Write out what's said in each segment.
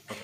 Okay.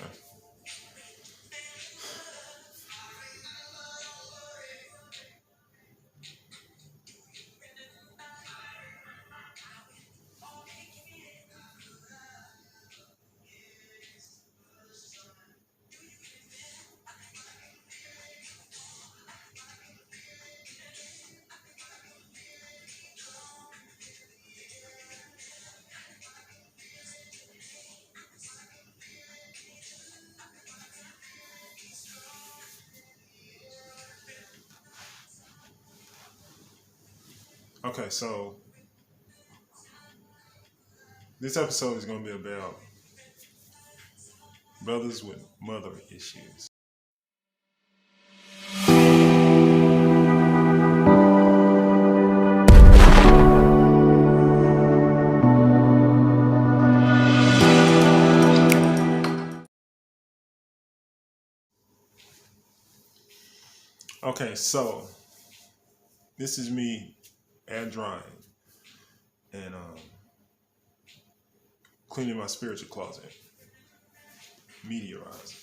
Okay, so this episode is going to be about brothers with mother issues. Okay, so this is me air drying and cleaning my spiritual closet, meteorizing,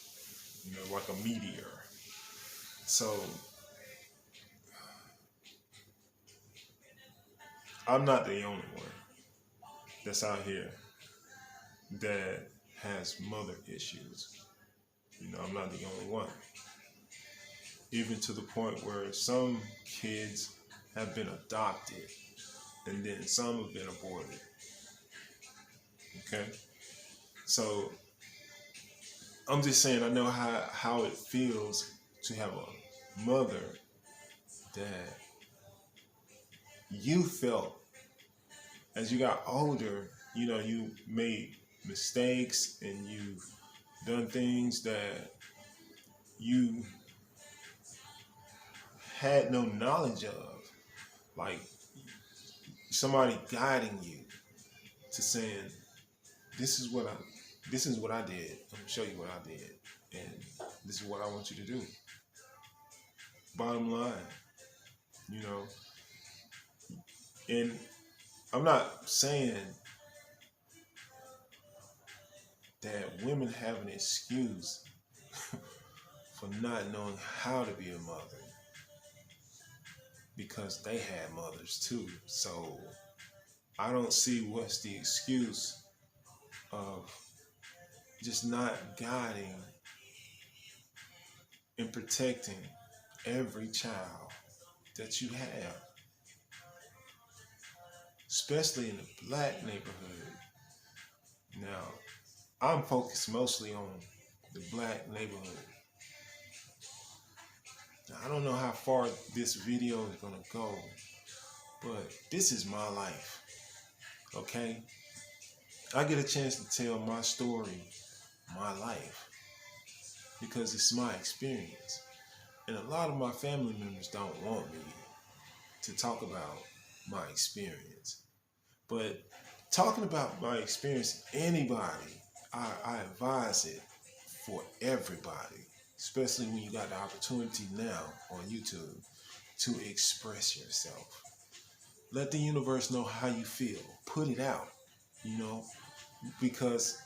like a meteor. So I'm not the only one that's out here that has mother issues. I'm not the only one. Even to the point where some kids have been adopted and then some have been aborted. Okay? So I'm just saying I know how it feels to have a mother that you felt as you got older, you made mistakes and you've done things that you had no knowledge of. Like somebody guiding you to saying, this is what I did. I'm gonna show you what I did. And this is what I want you to do. Bottom line, you know. And I'm not saying that women have an excuse for not knowing how to be a mother because they had mothers too. So I don't see what's the excuse of just not guiding and protecting every child that you have, especially in the black neighborhood. Now, I'm focused mostly on the black neighborhood. Now, I don't know how far this video is going to go, but this is my life, okay? I get a chance to tell my story, my life, because it's my experience. And a lot of my family members don't want me to talk about my experience. But talking about my experience, anybody, I advise it for everybody, especially when you got the opportunity now on YouTube to express yourself. Let the universe know how you feel. Put it out, because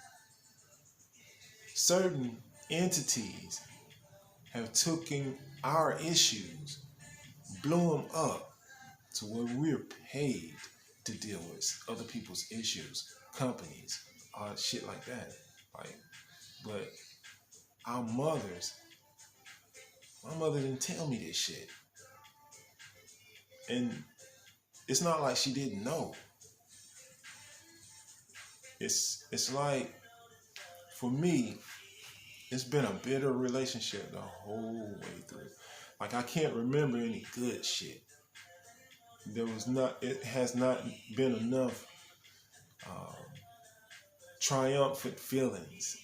certain entities have taken our issues, blew them up to where we're paid to deal with other people's issues, companies, shit like that. But our mothers, my mother didn't tell me this shit. And it's not like she didn't know. It's like, for me, it's been a bitter relationship the whole way through. Like, I can't remember any good shit. It has not been enough triumphant feelings,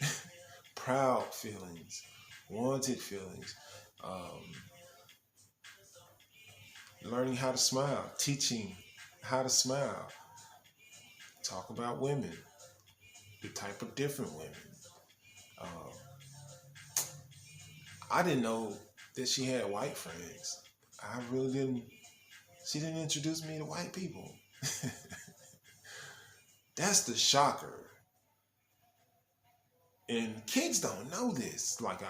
proud feelings, wanted feelings, um, learning how to smile, teaching how to smile, talk about women, the type of different women. Um, I didn't know that she had white friends. I really didn't. She didn't introduce me to white people. That's the shocker. And kids don't know this. Like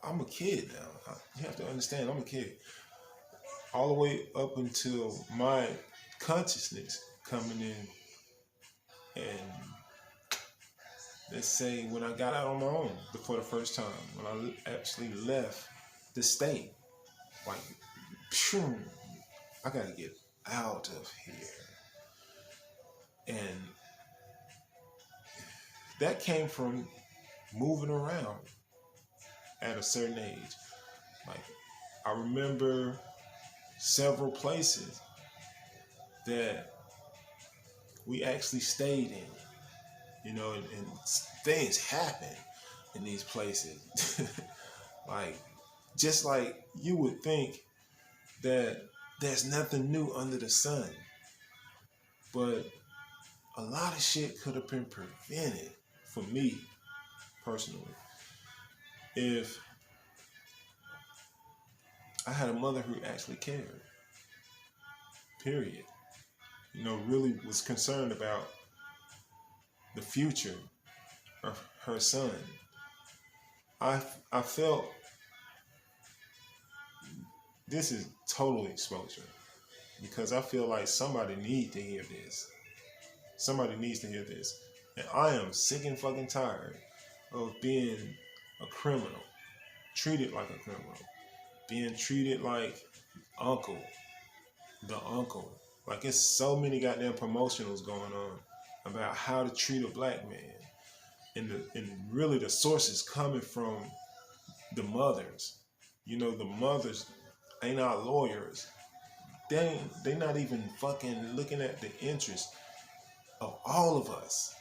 I'm a kid now. You have to understand, I'm a kid. All the way up until my consciousness coming in, and let's say when I got out on my own for the first time, when I actually left the state, like, phew, I gotta get out of here. And that came from moving around at a certain age. Like, I remember several places that we actually stayed in, and things happen in these places. Like, just like you would think that there's nothing new under the sun, but a lot of shit could have been prevented for me personally if I had a mother who actually cared, period. Really was concerned about the future of her son. I felt, this is total exposure, because I feel like somebody needs to hear this. Somebody needs to hear this. And I am sick and fucking tired of being a criminal, treated like a criminal, being treated like the uncle. Like, it's so many goddamn promotionals going on about how to treat a black man. And really the source is coming from the mothers. The mothers ain't not lawyers. They not even fucking looking at the interest of all of us.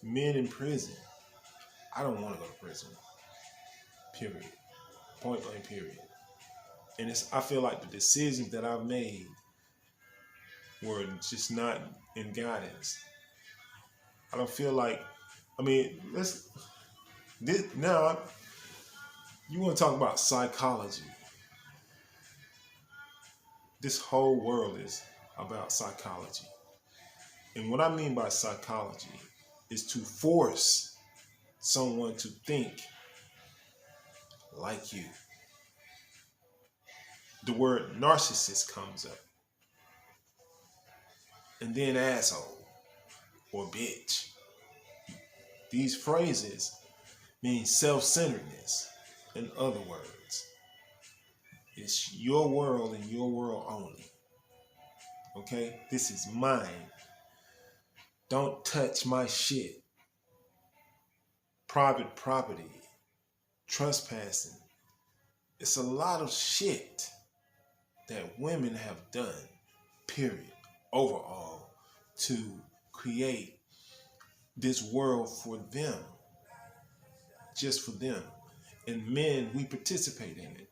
Men in prison. I don't want to go to prison. Period. Point blank, period. And I feel like the decisions that I've made were just not in guidance. I don't feel like, now you want to talk about psychology. This whole world is about psychology. And what I mean by psychology is to force someone to think like you. The word narcissist comes up. And then asshole or bitch. These phrases mean self-centeredness. In other words, it's your world and your world only. Okay? This is mine. Don't touch my shit. Private property. Trespassing. It's a lot of shit that women have done, period, overall, to create this world for them. Just for them. And men, we participate in it.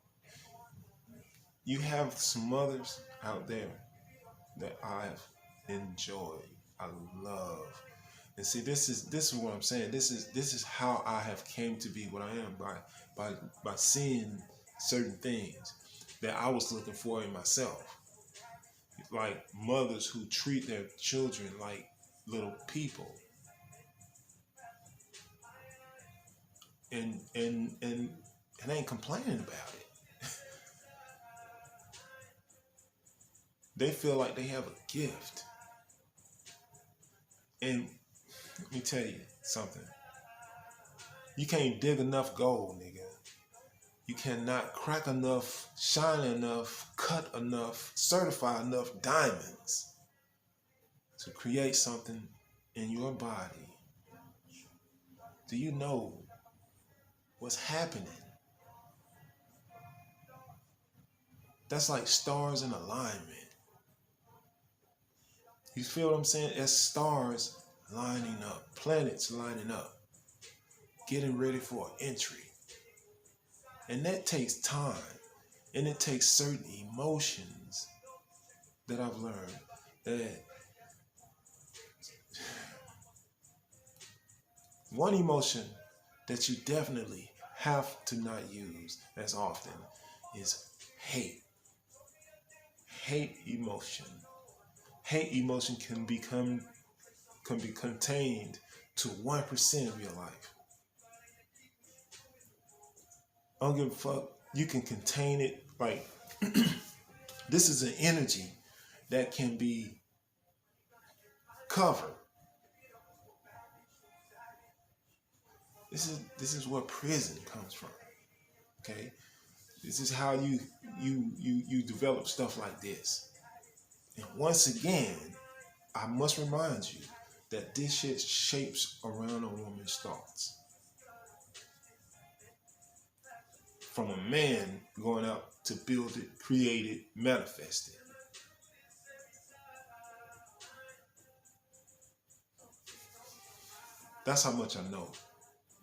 You have some mothers out there that I've enjoyed, I love. And see, this is what I'm saying. This is how I have came to be what I am, by seeing certain things that I was looking for in myself. Like mothers who treat their children like little people. And ain't complaining about it. They feel like they have a gift. And let me tell you something. You can't dig enough gold, nigga. You cannot crack enough, shine enough, cut enough, certify enough diamonds to create something in your body. Do you know what's happening? That's like stars in alignment. You feel what I'm saying? As stars lining up, planets lining up, getting ready for entry. And that takes time, and it takes certain emotions that I've learned that one emotion that you definitely have to not use as often is hate. Hate emotion. Hate emotion can be contained to 1% of your life. I don't give a fuck. You can contain it. Like, this is an energy that can be covered. This is where prison comes from. Okay? This is how you develop stuff like this. And once again, I must remind you that this shit shapes around a woman's thoughts. From a man going out to build it, create it, manifest it. That's how much I know.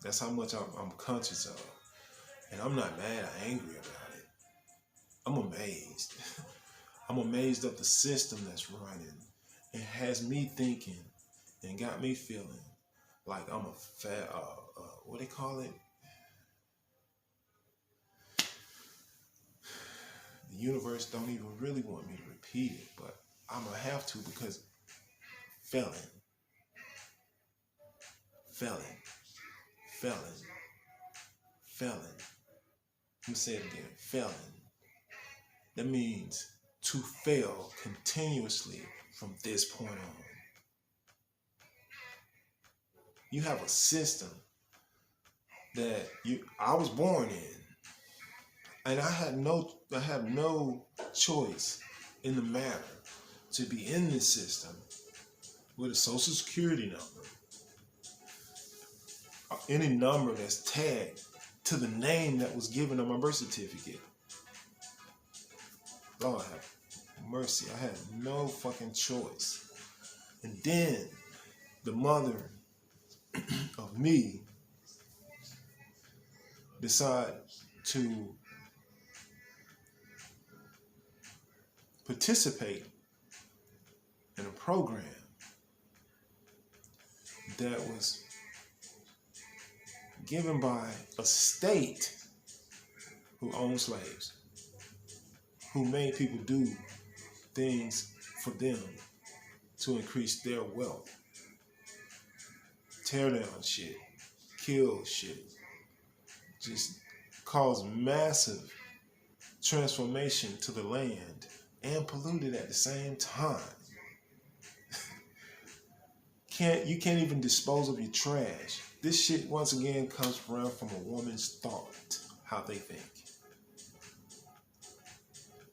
That's how much I'm conscious of. And I'm not mad or angry about it. I'm amazed. I'm amazed at the system that's running. It has me thinking and got me feeling like I'm a fat, what they call it? The universe don't even really want me to repeat it, but I'm going to have to because felon. Let me say it again. Felon. That means to fail continuously from this point on. You have a system that I was born in, and I had no choice in the matter to be in this system with a social security number, any number that's tagged to the name that was given on my birth certificate. Lord have mercy, I had no fucking choice. And then the mother of me decide to participate in a program that was given by a state who owned slaves, who made people do things for them to increase their wealth, tear down shit, kill shit, just cause massive transformation to the land and pollute it at the same time. You can't even dispose of your trash. This shit, once again, comes around from a woman's thought, how they think.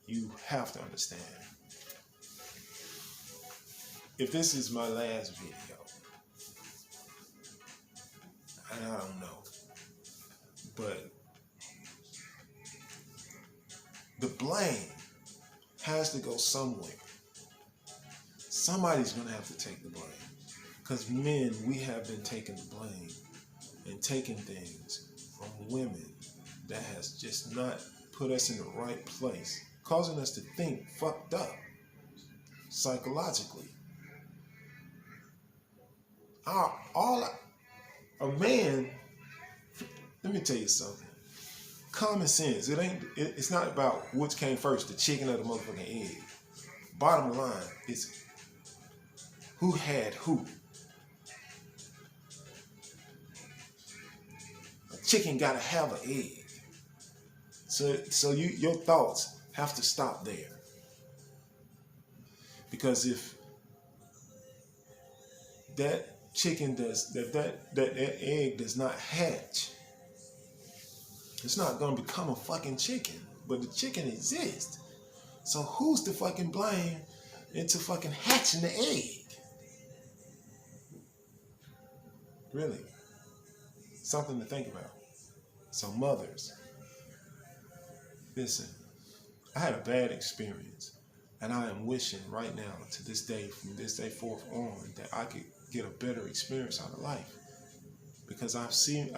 You have to understand. If this is my last video, and I don't know, but the blame has to go somewhere. Somebody's going to have to take the blame. Because men, we have been taking the blame and taking things from women that has just not put us in the right place, causing us to think fucked up psychologically. A man, let me tell you something. Common sense. It's not about which came first, the chicken or the motherfucking egg. Bottom line is who had who. A chicken gotta have an egg. So your thoughts have to stop there. Because if that chicken that egg does not hatch, it's not gonna become a fucking chicken. But the chicken exists. So who's to fucking blame into fucking hatching the egg? Really? Something to think about. So mothers, listen, I had a bad experience. And I am wishing right now, to this day, from this day forth on, that I could get a better experience out of life. Because I've seen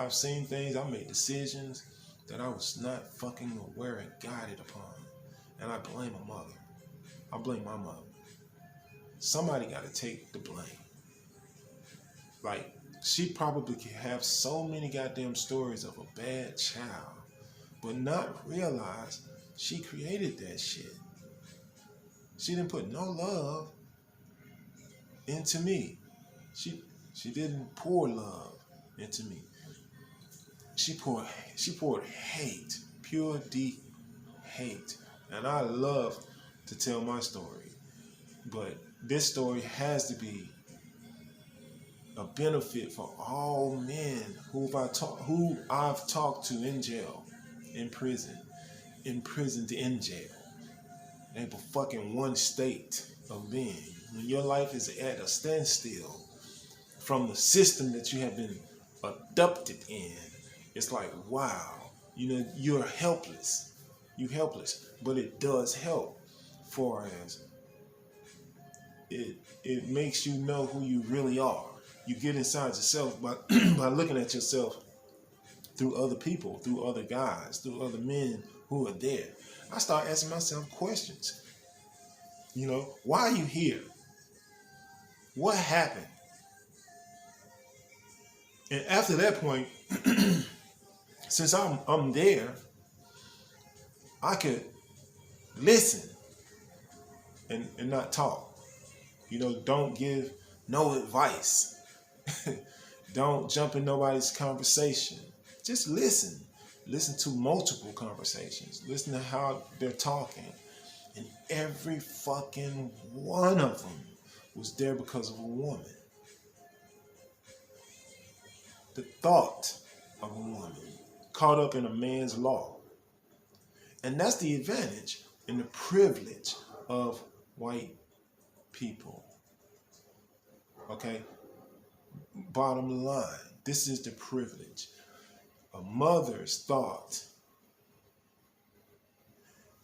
things, I made decisions that I was not fucking aware and guided upon. And I blame my mother. I blame my mother. Somebody got to take the blame. Like, she probably could have so many goddamn stories of a bad child, but not realize she created that shit. She didn't put no love into me. She didn't pour love into me. She poured hate, pure deep hate. And I love to tell my story. But this story has to be a benefit for all men who I've talked to in jail, in prison, imprisoned in jail. Ain't but fucking one state of being. When your life is at a standstill from the system that you have been adopted in, it's like, wow, you're helpless. You're helpless. But it does help for as it makes you know who you really are. You get inside yourself by by looking at yourself through other people, through other guys, through other men who are there. I start asking myself questions. Why are you here? What happened? And after that point, since I'm there, I could listen and not talk. Don't give no advice. Don't jump in nobody's conversation. Just listen. Listen to multiple conversations. Listen to how they're talking. And every fucking one of them was there because of a woman. The thought of a woman caught up in a man's law. And that's the advantage and the privilege of white people. Okay? Bottom line, this is the privilege. A mother's thought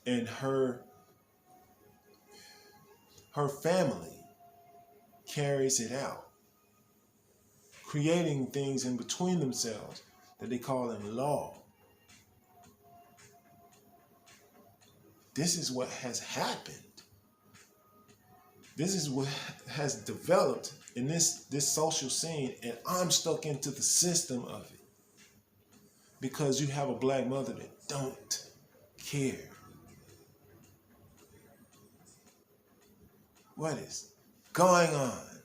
and her family carries it out, creating things in between themselves that they call in law. This is what has happened. This is what has developed in this social scene, and I'm stuck into the system of it because you have a black mother that don't care. What is going on?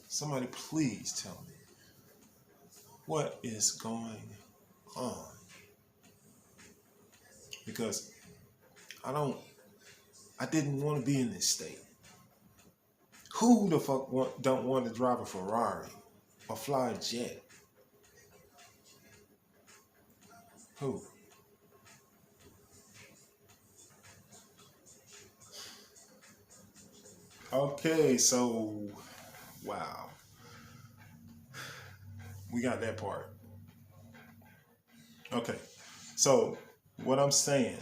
Somebody please tell me. What is going on? Because I didn't want to be in this state. Who the fuck don't want to drive a Ferrari or fly a jet? Who? Okay, so, wow. We got that part. Okay, so what I'm saying,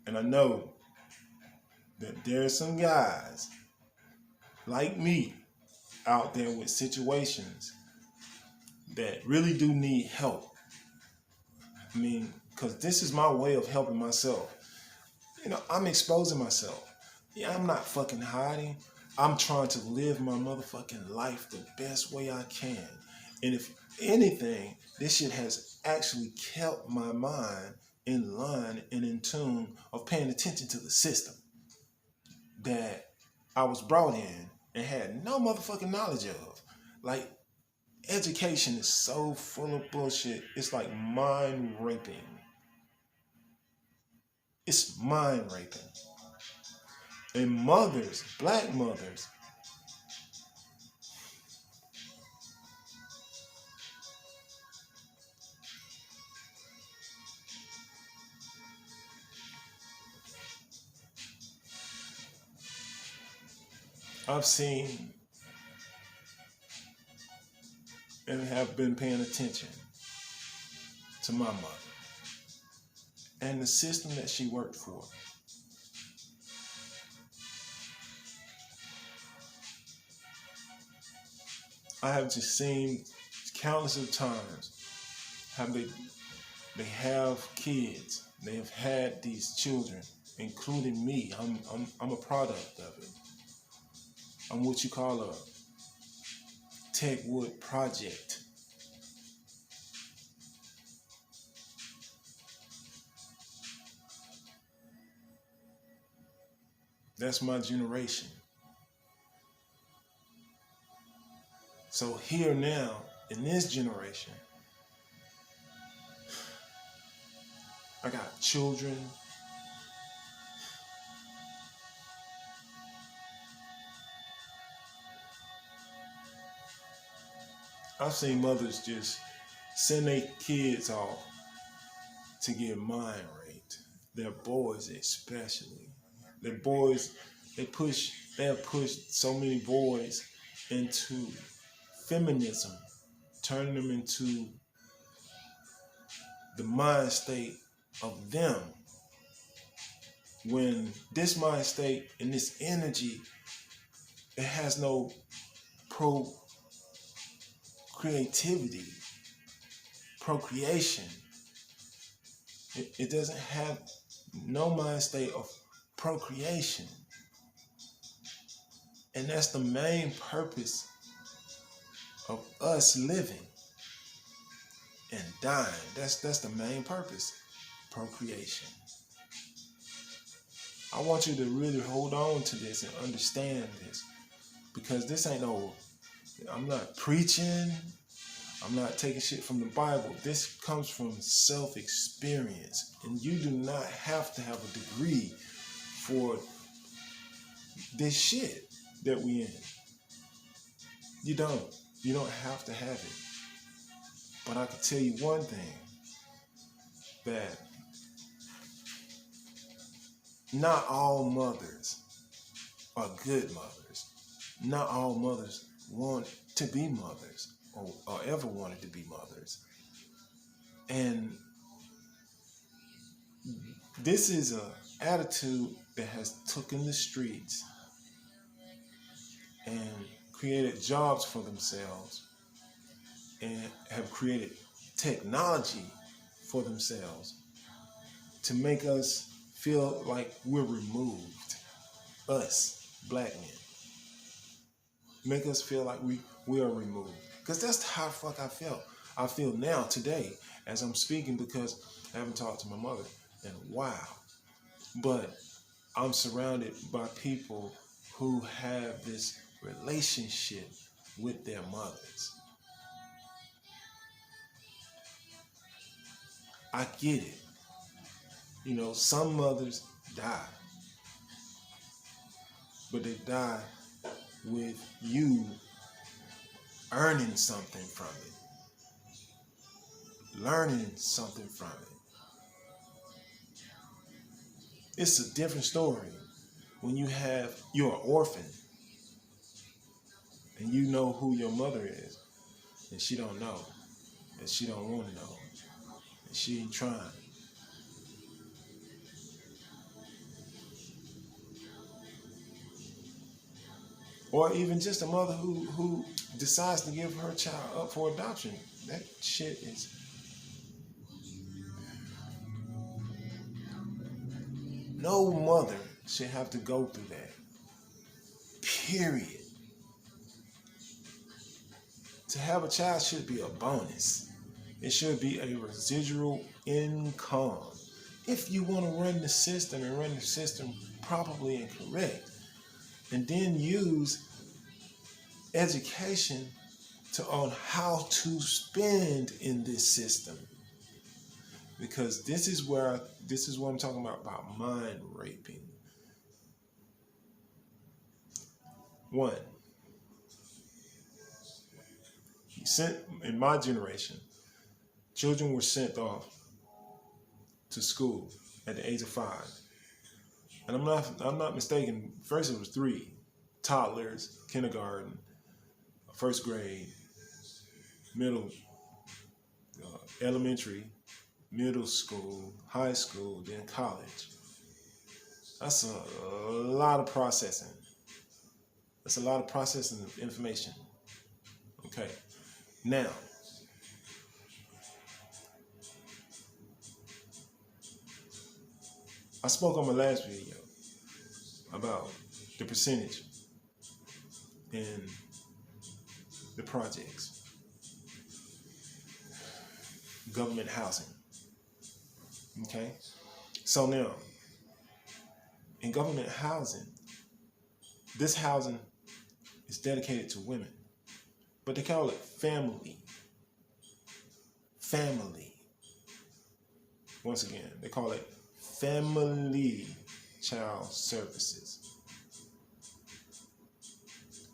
and I know that there's some guys like me out there with situations that really do need help. I mean, because this is my way of helping myself. I'm exposing myself. Yeah, I'm not fucking hiding. I'm trying to live my motherfucking life the best way I can. And if anything, this shit has actually kept my mind in line and in tune of paying attention to the system that I was brought in and had no motherfucking knowledge of. Like, education is so full of bullshit. It's like mind raping. It's mind raping. And mothers, black mothers, I've seen and have been paying attention to my mother and the system that she worked for. I have just seen countless of times how they have kids. They have had these children, including me. I'm a product of it. I'm what you call a Techwood project. That's my generation. So here now, in this generation, I got children. I've seen mothers just send their kids off to get mind raped. Their boys especially. Their boys, they have pushed so many boys into feminism, turning them into the mind state of them. When this mind state and this energy, it has no procreation. It doesn't have no mind state of procreation. And that's the main purpose of us living and dying. That's the main purpose, procreation. I want you to really hold on to this and understand this, because this ain't no, I'm not preaching, I'm not taking shit from the Bible. This comes from self-experience. And you do not have to have a degree for this shit that we in. You don't. You don't have to have it. But I can tell you one thing, that not all mothers are good mothers. Not all mothers want to be mothers or ever wanted to be mothers. And this is an attitude that has taken the streets and created jobs for themselves and have created technology for themselves to make us feel like we're removed. Us, black men. Make us feel like we are removed. Because that's how the fuck I felt. I feel now, today, as I'm speaking, because I haven't talked to my mother in a while. But I'm surrounded by people who have this relationship with their mothers. I get it. You know, some mothers die. But they die with you earning something from it. Learning something from it. It's a different story when you're an orphan and you know who your mother is and she don't know, and she don't want to know, and she ain't trying. Or even just a mother who decides to give her child up for adoption. That shit is... No mother should have to go through that. Period. To have a child should be a bonus. It should be a residual income. If you want to run the system and run the system properly and correct, and then use education on how to spend in this system. Because this is what I'm talking about mind raping. One, in my generation, children were sent off to school at the age of 5. And I'm not mistaken, first it was 3. Toddlers, kindergarten, first grade, middle, elementary, middle school, high school, then college. That's a lot of processing. That's a lot of processing of information. Okay. Now, I spoke on my last video about the percentage in the projects, government housing. Okay? So now, in government housing, this housing is dedicated to women. but they call it family. Family. Once again, they call it family child services.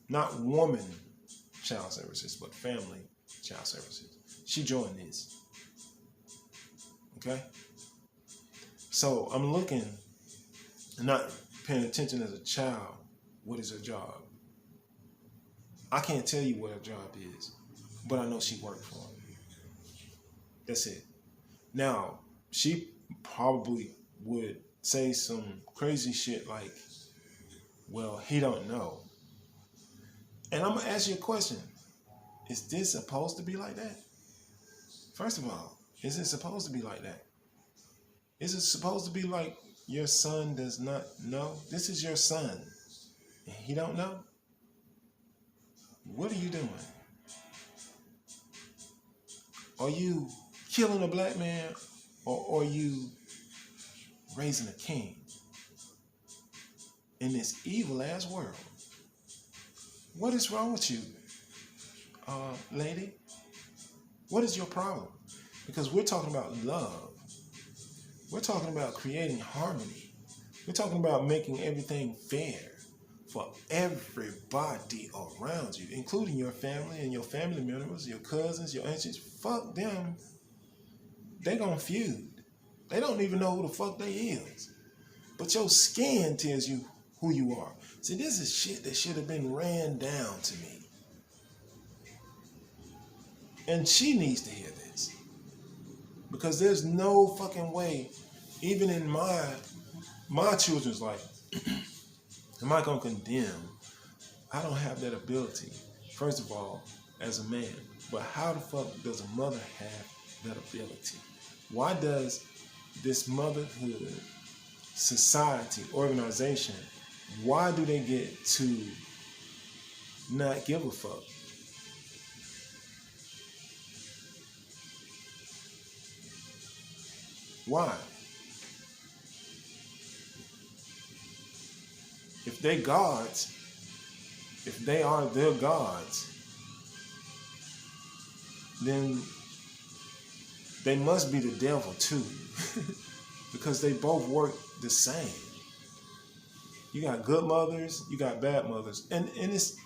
Not woman child services, but family child services. She joined this. Okay? So I'm looking and not paying attention as a child. What is her job? I can't tell you what her job is, but I know she worked for him. That's it. Now, she probably would say some crazy shit like, well, he don't know. And I'm going to ask you a question. Is this supposed to be like that? First of all, is it supposed to be like that? Is it supposed to be like your son does not know? This is your son. And he don't know? What are you doing? Are you killing a black man, or are you raising a king in this evil ass world? What is wrong with you, lady? What is your problem? Because we're talking about love. We're talking about creating harmony. We're talking about making everything fair for everybody around you, including your family and your family members, your cousins, your aunts. Fuck them. They gonna feud. They don't even know who the fuck they is. But your skin tells you who you are. See, this is shit that should have been ran down to me. And she needs to hear this. Because there's no fucking way, even in my children's life, am I gonna condemn? I don't have that ability, first of all, as a man. But how the fuck does a mother have that ability? Why does this motherhood society, organization, why do they get to not give a fuck? Why? If they gods, if they are their gods, then they must be the devil too. Because they both work the same. You got good mothers, you got bad mothers. And it's,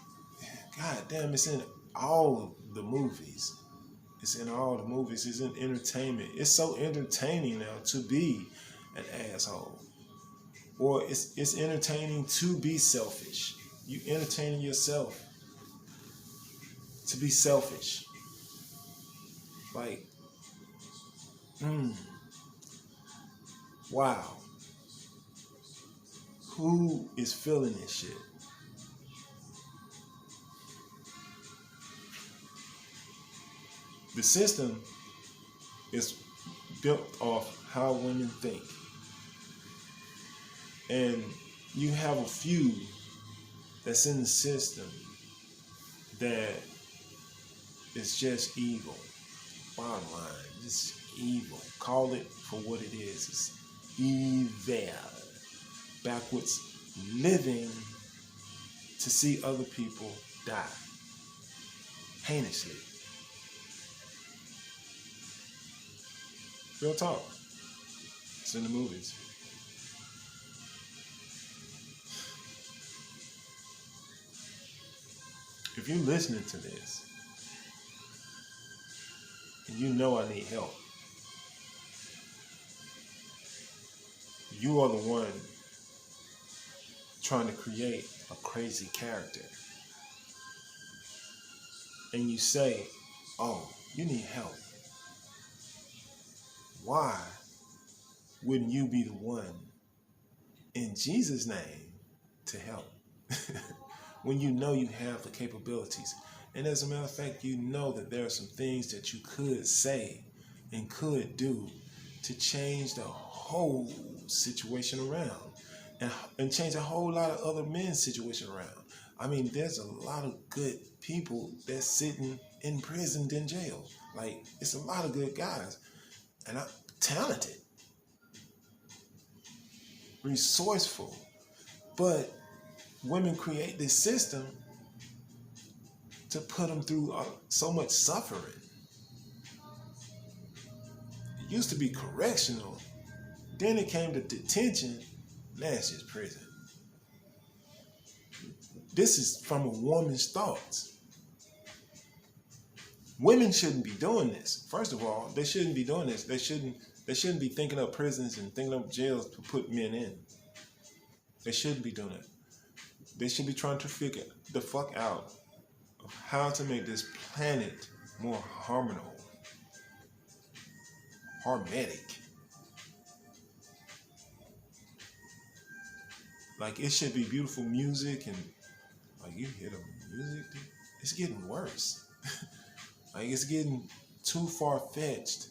god damn, it's in all the movies. It's in all the movies. It's in entertainment. It's so entertaining now to be an asshole. Or it's entertaining to be selfish. You entertaining yourself to be selfish. Like, wow. Who is feeling this shit? The system is built off how women think. And you have a few that's in the system that is just evil. Bottom line, just evil. Call it for what it is. It's evil. Backwards living to see other people die. Heinously. Real talk. It's in the movies. If you're listening to this, and you know I need help, you are the one trying to create a crazy character. And you say, oh, you need help. Why wouldn't you be the one in Jesus' name to help? When you know you have the capabilities. And as a matter of fact, you know that there are some things that you could say and could do to change the whole situation around and change a whole lot of other men's situation around. I mean, there's a lot of good people that's sitting in prison in jail. Like, it's a lot of good guys. And I'm talented, resourceful. But women create this system to put them through so much suffering. It used to be correctional. Then it came to detention. Now it's just prison. This is from a woman's thoughts. Women shouldn't be doing this. First of all, they shouldn't be doing this. They shouldn't be thinking up prisons and thinking up jails to put men in. They shouldn't be doing it. They should be trying to figure the fuck out of how to make this planet more harmonic. Like, it should be beautiful music, and like, you hear the music, dude, it's getting worse. Like, it's getting too far-fetched.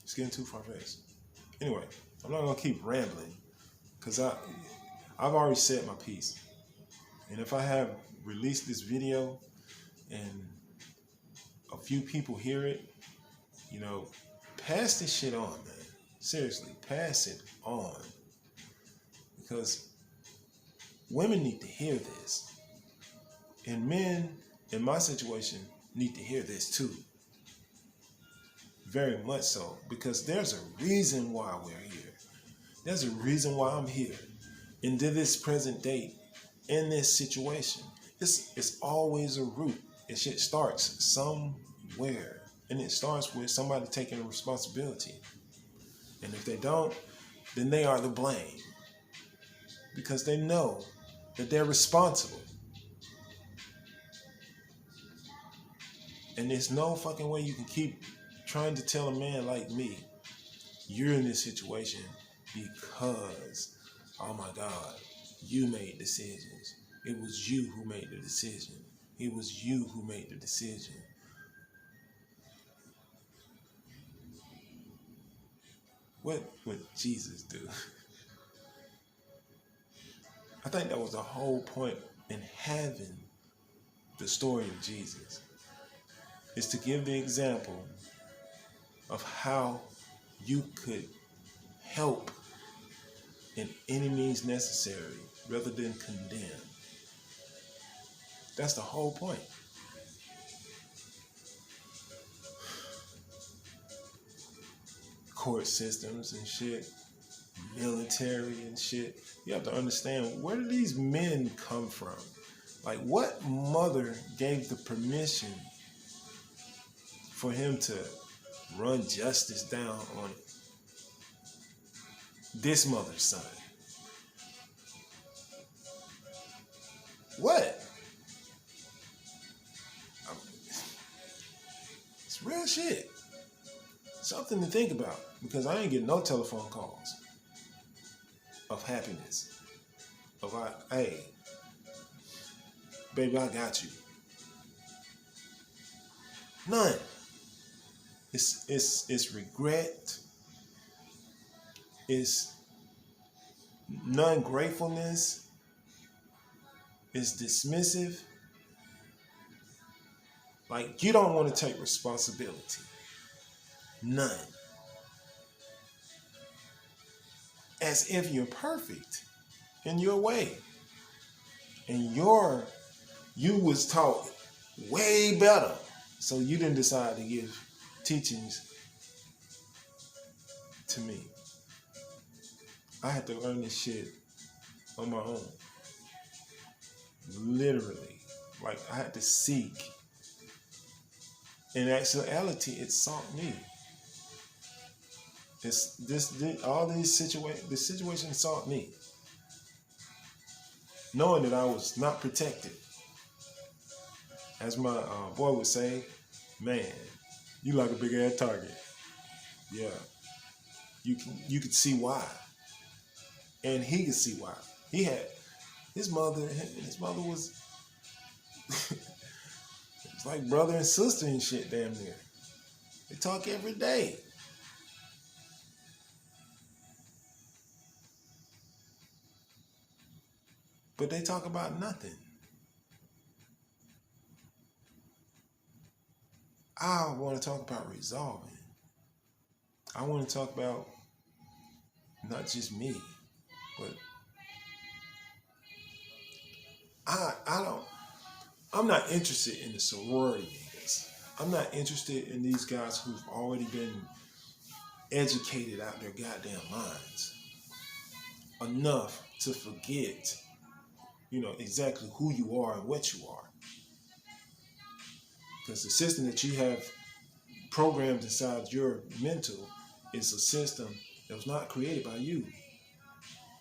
It's getting too far-fetched. Anyway, I'm not gonna keep rambling, because I've already said my piece. And if I have released this video and a few people hear it, you know, pass this shit on, man. Seriously, pass it on. Because women need to hear this. And men, in my situation, need to hear this too. Very much so. Because there's a reason why we're here. There's a reason why I'm here. And to this present date, in this situation, it's always a root. It shit starts somewhere. And it starts with somebody taking responsibility. And if they don't, then they are the blame. Because they know that they're responsible. And there's no fucking way you can keep trying to tell a man like me, you're in this situation because, oh my God, you made decisions. It was you who made the decision. It was you who made the decision. What would Jesus do? I think that was the whole point in having the story of Jesus, is to give the example of how you could help in any means necessary rather than condemn. That's the whole point. Court systems and shit, military and shit. You have to understand, where do these men come from? Like, what mother gave the permission for him to run justice down on this mother's son? What? It's real shit. Something to think about, because I ain't getting no telephone calls of happiness. Of, hey, baby, I got you. None. It's regret. It's non-gratefulness. It's dismissive. Like, you don't want to take responsibility. None. As if you're perfect in your way. And you was taught way better. So you didn't decide to give teachings to me. I had to learn this shit on my own. Literally. Like, I had to seek. In actuality, it sought me. The situation sought me. Knowing that I was not protected. As my boy would say, man, you like a big ass target. Yeah. You could see why. And he could see why. He had his mother was it's like brother and sister and shit damn near. They talk every day. But they talk about nothing. I want to talk about resolving. I want to talk about not just me, but I'm not interested in the sorority niggas. I'm not interested in these guys who've already been educated out their goddamn minds enough to forget, exactly who you are and what you are. Because the system that you have programmed inside your mental is a system that was not created by you,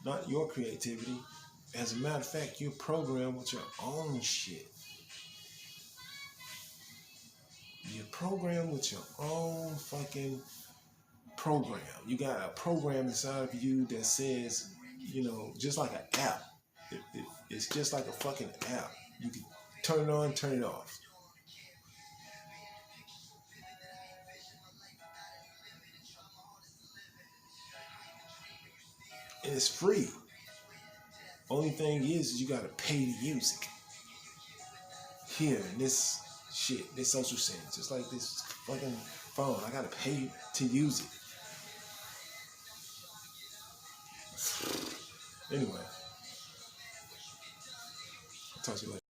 not your creativity. As a matter of fact, you're programmed with your own shit. You're programmed with your own fucking program. You got a program inside of you that says, just like an app. It's just like a fucking app. You can turn it on, turn it off. And it's free. Only thing is you gotta pay to use it. Here in this shit, this social sense, just like this fucking phone, I gotta pay to use it. Anyway, I'll talk to you later.